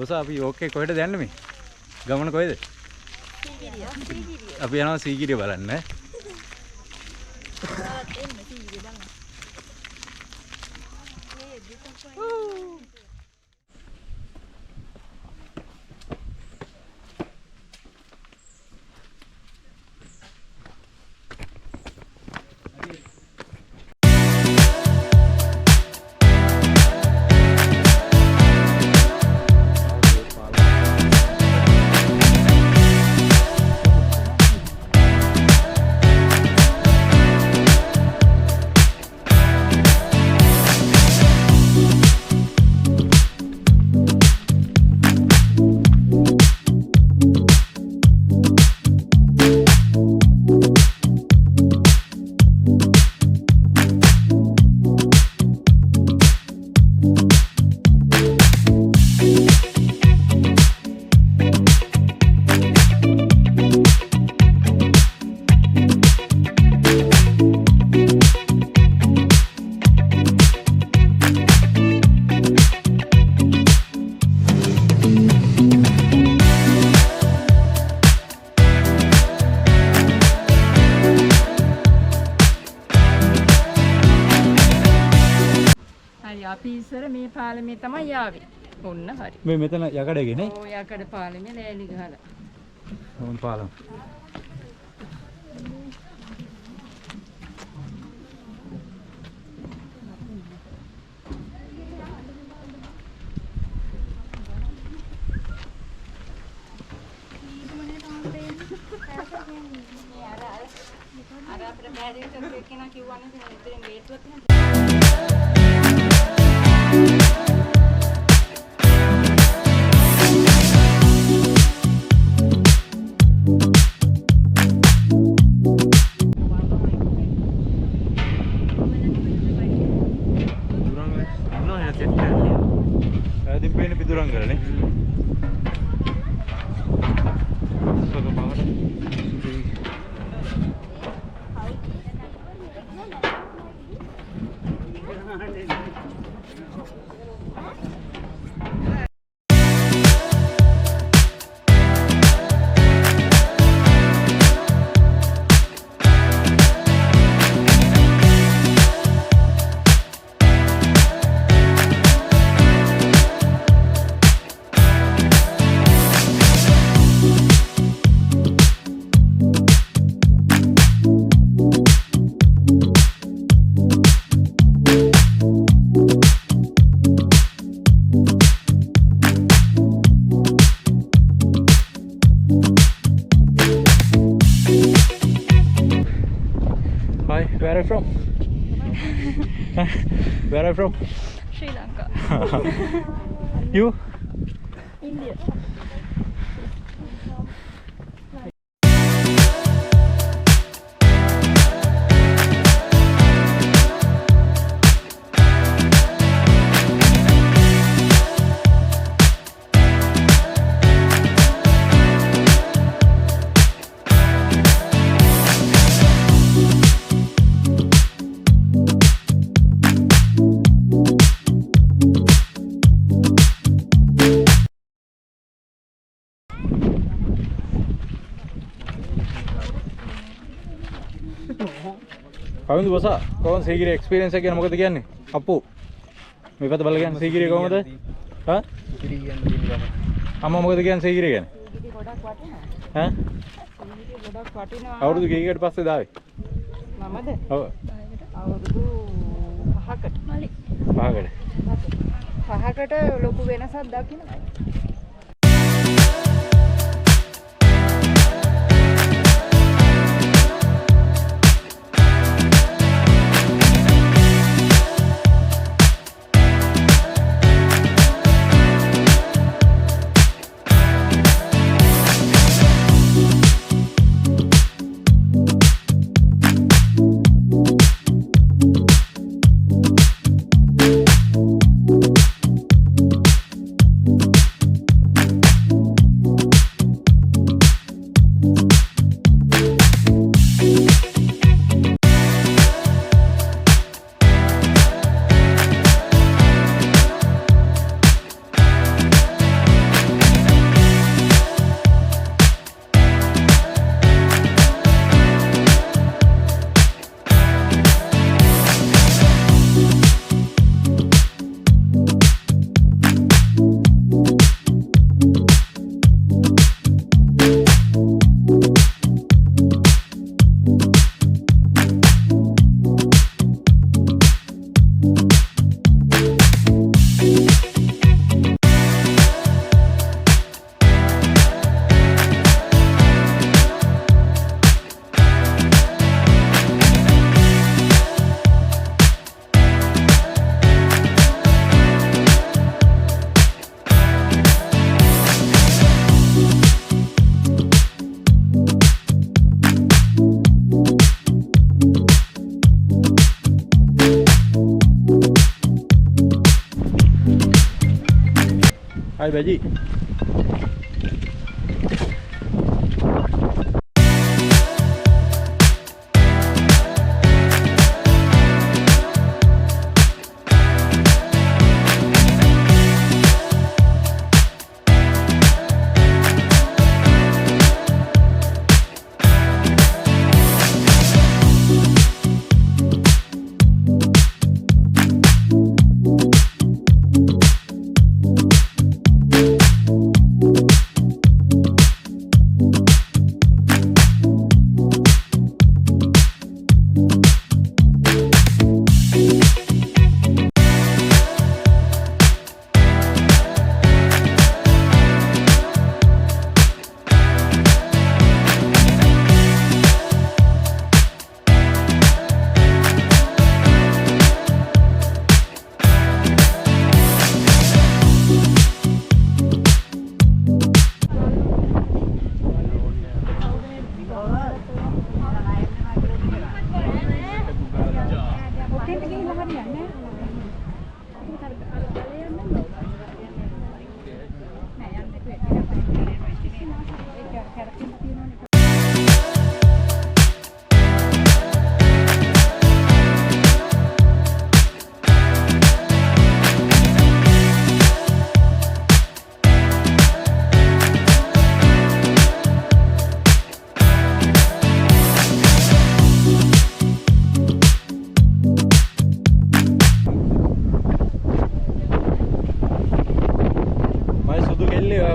බොස අපි ඕකේ කොහෙටද යන්නේ මේ? ගමන කොහෙද? සීගිරිය. අපි යනවා සීගිරිය බලන්න. අපි ඉස්සර මේ පාලමේ තමයි ආවේ. ඔන්න හරි. මේ මෙතන යකඩගේ නේ? ඔය යකඩ පාලමේ ලෑලි ගහලා. ඕන් පාලම. අර අපිට බෑදේට කෙනා කිව්වනේ ඉතින් ගේට්ටුවක් තියෙනවා. Din pene Pidurangala nih. Suatu banget. Hi, where are you from? Where are you from? Sri Lanka. You? India. කවුද බොස? කොහොමද සීගිරිය එක්ස්පීරියන්ස් එක ගැන මොකද කියන්නේ? අප්පු. මේ පැත්ත බලලා කියන්නේ සීගිරිය කොහොමද? හා? සීගිරිය කියන්නේ අම්මා මොකද කියන්නේ සීගිරිය ගැන? සීගිරිය ගොඩක් වටිනවා. ඈ? සීගිරිය ගොඩක් වටිනවා. අවුරුදු කීයකට පස්සේද ආවේ? මමද? ඔව්. අවුරුදු 5කට. මලි. 5කට. 5කට ලොකු වෙනසක් දකින්නවා. Hai Baji.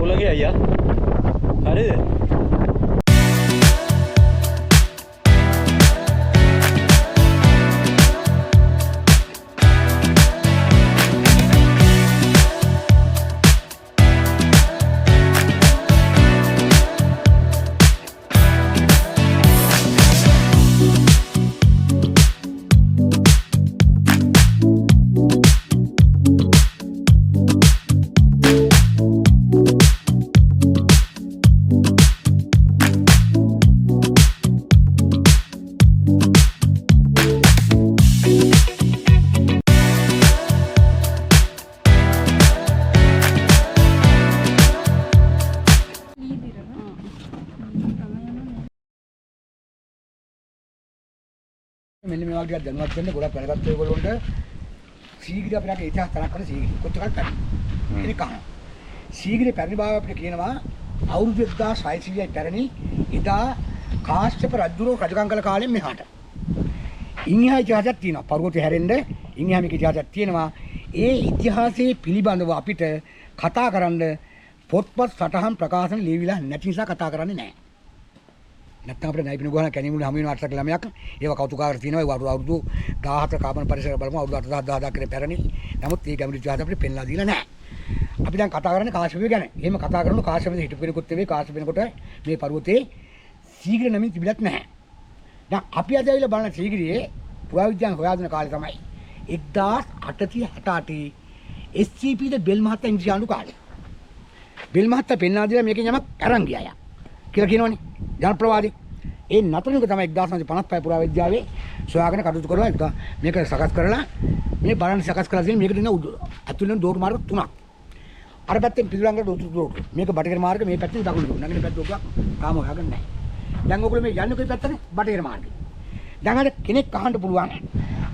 උලගේ අයියා හරිද මෙන්න මේ වගේ ටිකක් දැනුවත් වෙන්න ගොඩක් වැදගත් ඒගොල්ලොන්ට සීගිරි අපිට ඉතිහාස තරක් කරන සීගිරි කොච්චරක් පැරණි කෙනෙක් අහනවා සීගිරි පැරණි බව අපිට කියනවා අවුරුදු 1600යි පැරණි එදා කාශ්‍යප රජුරෝ රජකම් කළ කාලෙන් මෙහාට ඉන්හිහා ඉතිහාසයක් තියෙනවා පර්වතය හැරෙන්න ඉන්හිහා මේක ඉතිහාසයක් තියෙනවා ඒ ඉතිහාසයේ පිළිබඳව අපිට කතා කරන්න පොත්පත් සටහන් ප්‍රකාශන ලියවිලා නැති නිසා කතා කරන්නේ නැහැ නැත්නම් අපිට නයිපින ගෝහන කැණිමුල හැම වෙන 8 ළමයක් ඒව කෞතුකාගාර තියෙනවා ඒ අවුරුදු 14 කාබන් පරිසර බලමු අවුරුදු 8000 කරේ පැරණි නමුත් ඒ ගැඹුරු ඉතිහාස අපිට පෙන්ලා දීලා නැහැ අපි දැන් කතා කරන්නේ කාශ්‍යපය ගැන එහෙම කතා කරනකොට කාශ්‍යපෙ හිටපු කෙනෙකුත් නෙවෙයි කාශ්‍යප වෙනකොට මේ පර්වතයේ සීගිරිය නමින් තිබිලත් නැහැ දැන් අපි අද ඇවිල්ලා බලන සීගිරියේ පුරාවිද්‍යාඥයන් හොයාගෙන කාලේ තමයි 1868 SCP ද බෙල් මහත්තයා ඉංග්‍රීසි ආණ්ඩු කාලේ බෙල් මහත්තයා පෙන්වා දීලා මේකෙන් යමක් අරන් ගියා කියලා කියනවනේ ජනප්‍රවාදී ඒ නතරිනක තමයි 1955 පුරාවිද්‍යාවේ සොයාගෙන කටයුතු කරලා මේක සකස් කරලා මේ බලන්න සකස් කරලා තියෙන මේකට දෙන අතුලෙන් දෝර මාර්ග තුනක් අර පැත්තෙන් පිළිලංගට දෝර මේක බටහිර මාර්ග මේ පැත්තේ දකුණු දෝර නැගින පැත්ත ඔක්කොම තාම හොයාගන්න නැහැ දැන් ඔයගොල්ලෝ මේ යන්නේ කොයි පැත්තටද බටහිර මාර්ගේ දැන් අර කෙනෙක් අහන්න පුළුවන්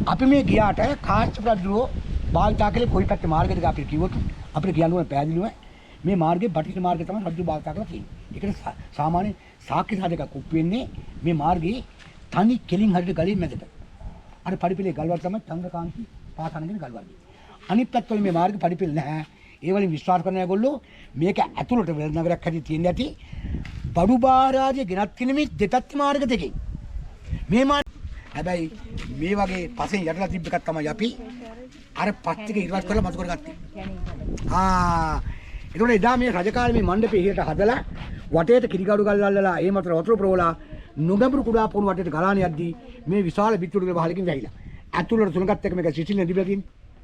අපි මේ ගියාට කාශ්‍යප රජුරෝ භාවිතා කළේ කොයි පැත්තේ මාර්ගයකද අපි කිව්වොත් අපිට කියන්න ඕන පැහැදිලිව මේ මාර්ගේ බටහිර මාර්ගය තමයි රජු භාවිතා කරලා තියෙන්නේ ඒකට සාමාන්‍ය සාක්ෂි සාධකයක් ඔප්පු වෙන්නේ මේ මාර්ගයේ තනි කෙලින් හරියට ගලින් මැදට. අර පඩිපෙළේ ගල්වල් තමයි චන්ද්‍රකාන්ති පාසනගෙන ගල්වල්. අනිත් පැත්තවල මේ මාර්ග පඩිපෙළ නැහැ. ඒ වලින් විශ්වාස කරන අයගොල්ලෝ මේක ඇතුළට වෙළඳ නගරයක් හැටි තියෙන ඇති. බඩුබාරාජේ ගෙනත් කිනමේ දෙපැත්ත මාර්ග දෙකේ. මේ මාර්ග හැබැයි මේ වගේ පසෙන් යටලා තිබ්බ එකක් තමයි අපි අර පස් ටික ඉරවත් කරලා මතු කරගත්තේ. ඒතකොට එදා මේ රජකාලේ මේ මණ්ඩපේ ඉහළට හදලා වටේට කිරිගඩු ගල් අල්ලලා ඒ මත වතුර ප්‍රෝලා නොගඹුරු කුඩා පොණු වටේට ගලාන යද්දී මේ විශාල පිටුරු වහලකින් වැහිලා. ඇතුළට තුනකත් එක මේක සිසිල් දිබලා තියෙන.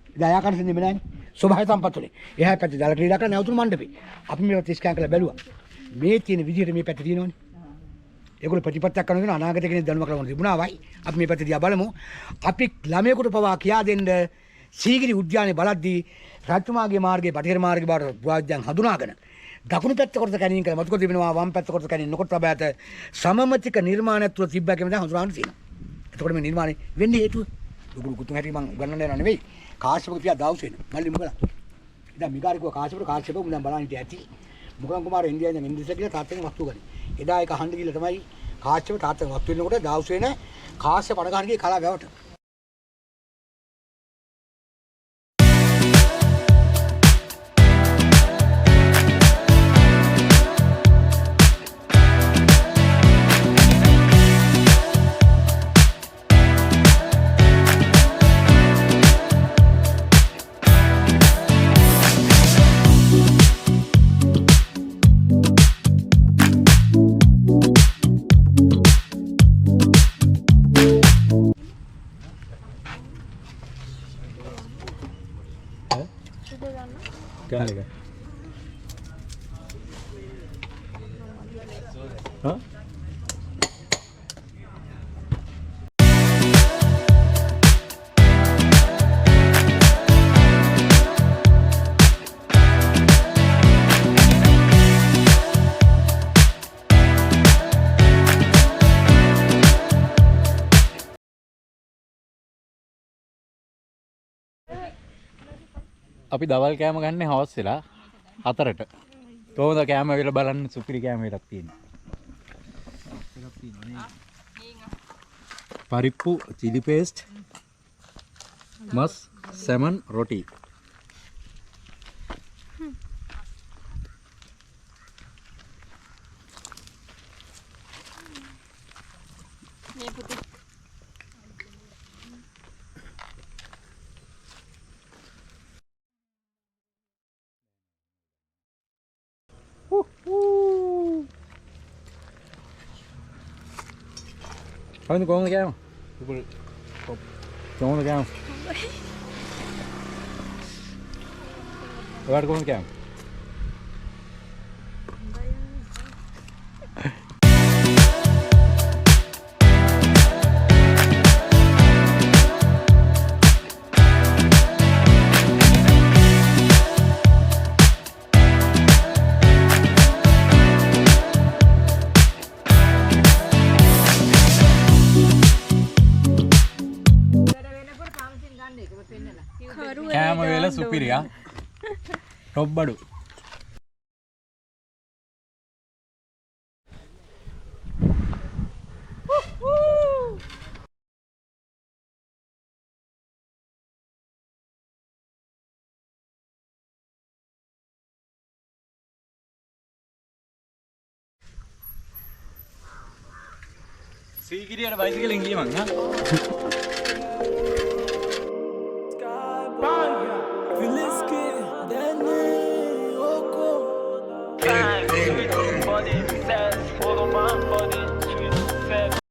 ඉතින් ආයකන සෙන්නේ නැහැ. ස්වභාව සම්පත්තුනේ. එහා පැත්තේ දාලා ක්‍රීඩා කරන නැවතුණු මණ්ඩපේ. අපි මේවත් ස්කෑන් කරලා බැලුවා. මේ තියෙන විදිහට මේ පැත්තේ තියෙනවනේ. ඒගොල්ලෝ ප්‍රතිපත්තියක් කරනගෙන අනාගත කෙනෙක් දැනුමක් ලබන්න තිබුණා වයි. අපි මේ පැත්තේ දිහා බලමු. අපි ළමයෙකුට පවා කියා දෙන්න සීගිරි උද්‍යානයේ බලද්දී රජතුමාගේ මාර්ගයේ බටහිර මාර්ගයේ බාට පුරාවිද්‍යාවෙන් හඳුනාගෙන දකුණු පැත්ත කොටස කැණීම් කළ මතුක තිබෙනවා වම් පැත්ත කොටස කැණීම් නොකොට බෑත සමමිතික නිර්මාණයක් තුළ තිබ්බා කියන දේ හඳුනාගන්න තියෙනවා. එතකොට මේ නිර්මාණය වෙන්නේ හේතුව ලුකුළු කුතුන් හැටි මම උගන්වන්න යනවා නෙවෙයි. කාශ්‍යපක පියා දවසේන මල්ලි මොකද? ඉතින් මිගාරිකව කාශ්‍යප මම දැන් බලන්න හිටිය ඇති. මොකද කුමාරයා ඉන්දියාවෙන් ඉන්දිස කියලා තාත්තෙන් වස්තු ගනි. එදා ඒක අහන්න ගිහලා තමයි කාශ්‍යප තාත්තෙන් වස්තු වෙනකොට දවසේන කාශ්‍යප අඩගහනගේ කලාව වැවට. ගන්න එක. හා? අපි දවල් කෑම ගන්න හවස් වෙලා 4ට. කොහොමද කෑම වෙලා බලන්න සුපිරි කෑම එකක් තියෙනවා. පරිප්පු, chili paste, මස්, salmon, roti. මේ පුතේ Thôi con đi kêu. Con đi kêu. Rồi con đi kêu. කෑම වේල සුපිරියා ටොප් බඩු සීගිරියට බයිසිකලෙන් ගියේ මං